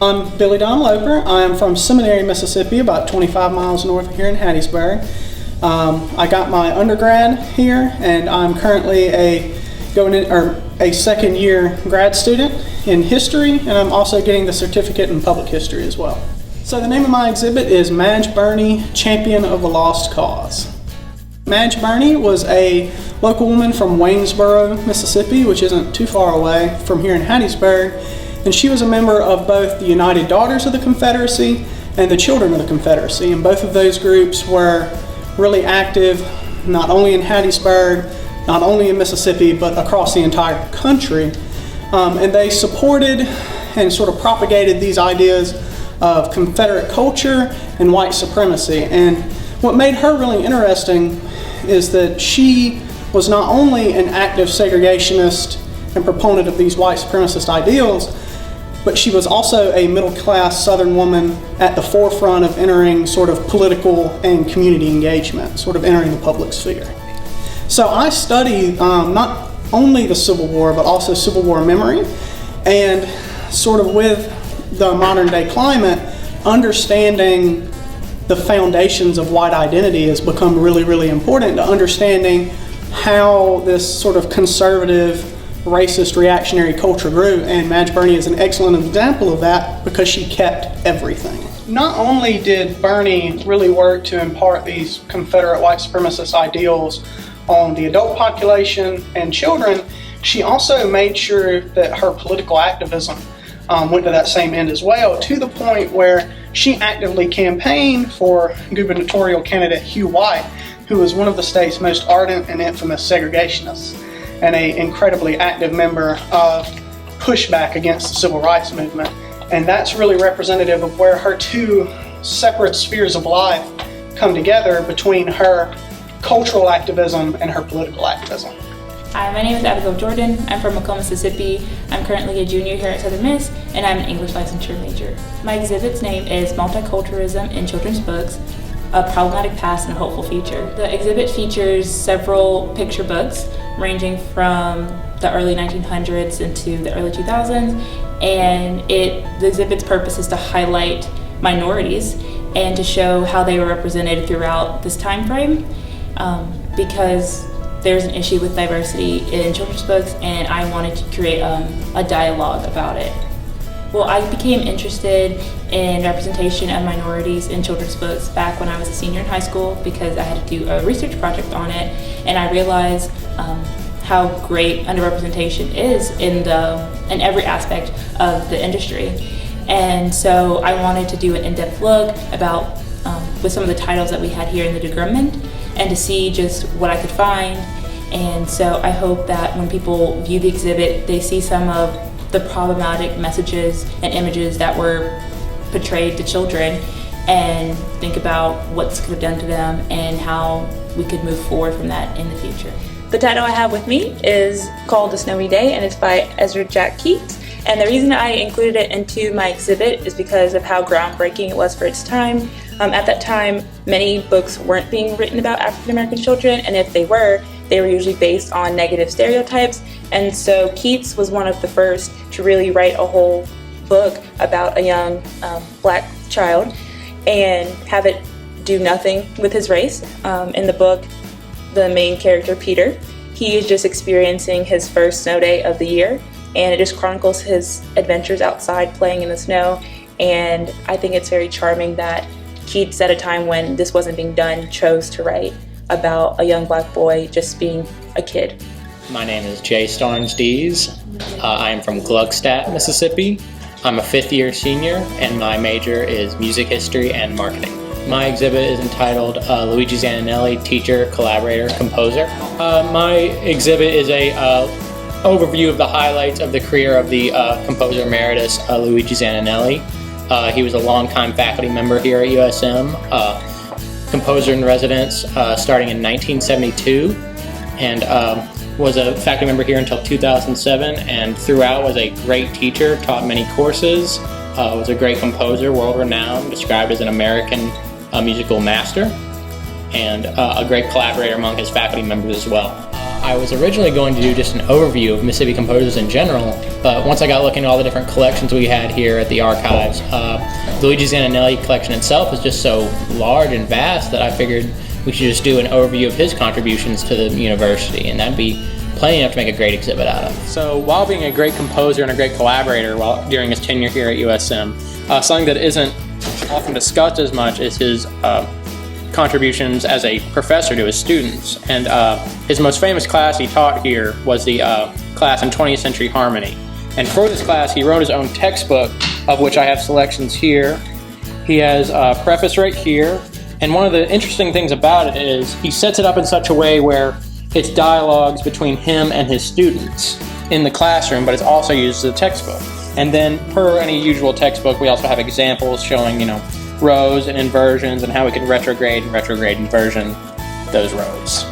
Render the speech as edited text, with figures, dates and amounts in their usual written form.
I'm Billy Don Loper. I am from Seminary, Mississippi, about 25 miles north of here in Hattiesburg. I got my undergrad here, and I'm currently a second year grad student in history, and I'm also getting the certificate in public history as well. So the name of my exhibit is Madge Burney, Champion of the Lost Cause. Madge Burney was a local woman from Waynesboro, Mississippi, which isn't too far away from here in Hattiesburg, and she was a member of both the United Daughters of the Confederacy and the Children of the Confederacy, and both of those groups were really active not only in Hattiesburg, not only in Mississippi, but across the entire country. And they supported and sort of propagated these ideas of Confederate culture and white supremacy. And what made her really interesting is that she was not only an active segregationist and proponent of these white supremacist ideals, but she was also a middle-class Southern woman at the forefront of entering sort of political and community engagement, sort of entering the public sphere. So I study not only the Civil War, but also Civil War memory, and sort of with the modern day climate, understanding the foundations of white identity has become really, really important to understanding how this sort of conservative, racist, reactionary culture grew, and Madge Burney is an excellent example of that because she kept everything. Not only did Burney really work to impart these Confederate white supremacist ideals on the adult population and children, she also made sure that her political activism went to that same end as well, to the point where she actively campaigned for gubernatorial candidate Hugh White, who was one of the state's most ardent and infamous segregationists, and an incredibly active member of pushback against the civil rights movement. And that's really representative of where her two separate spheres of life come together between her cultural activism and her political activism. Hi, my name is Abigail Jordan. I'm from Macomb, Mississippi. I'm currently a junior here at Southern Miss, and I'm an English licensure major. My exhibit's name is Multiculturalism in Children's Books, a Problematic Past and a Hopeful Future. The exhibit features several picture books ranging from the early 1900s into the early 2000s, and the exhibit's purpose is to highlight minorities and to show how they were represented throughout this time frame, because there's an issue with diversity in children's books, and I wanted to create a dialogue about it. Well, I became interested in representation of minorities in children's books back when I was a senior in high school because I had to do a research project on it, and I realized how great underrepresentation is in every aspect of the industry. And so I wanted to do an in-depth look about with some of the titles that we had here in the decrement, and to see just what I could find. And so I hope that when people view the exhibit, they see some of the problematic messages and images that were portrayed to children, and think about what this could have done to them and how we could move forward from that in the future. The title I have with me is called A Snowy Day, and it's by Ezra Jack Keats. And the reason I included it into my exhibit is because of how groundbreaking it was for its time. At that time, many books weren't being written about African American children, and if they were usually based on negative stereotypes. And so Keats was one of the first to really write a whole book about a young black child and have it do nothing with his race. In the book, the main character, Peter, he is just experiencing his first snow day of the year, and it just chronicles his adventures outside playing in the snow. And I think it's very charming that Keats, at a time when this wasn't being done, chose to write about a young black boy just being a kid. My name is Jay Starnes Dees. I am from Gluckstadt, Mississippi. I'm a fifth-year senior, and my major is music history and marketing. My exhibit is entitled Luigi Zanninelli, Teacher, Collaborator, Composer. My exhibit is a overview of the highlights of the career of the composer emeritus, Luigi Zanninelli. He was a longtime faculty member here at USM, composer in residence starting in 1972, and was a faculty member here until 2007, and throughout was a great teacher, taught many courses, was a great composer, world-renowned, described as an American musical master, and a great collaborator among his faculty members as well. I was originally going to do just an overview of Mississippi composers in general, but once I got looking at all the different collections we had here at the archives, Luigi Zanninelli collection itself is just so large and vast that I figured we should just do an overview of his contributions to the university, and that'd be plenty enough to make a great exhibit out of. So while being a great composer and a great collaborator during his tenure here at USM, something that isn't often discussed as much is his contributions as a professor to his students. And his most famous class he taught here was the class in 20th Century Harmony. And for this class, he wrote his own textbook, of which I have selections here. He has a preface right here. And one of the interesting things about it is he sets it up in such a way where it's dialogues between him and his students in the classroom, but it's also used as a textbook. And then, per any usual textbook, we also have examples showing, rows and inversions and how we can retrograde and inversion those rows.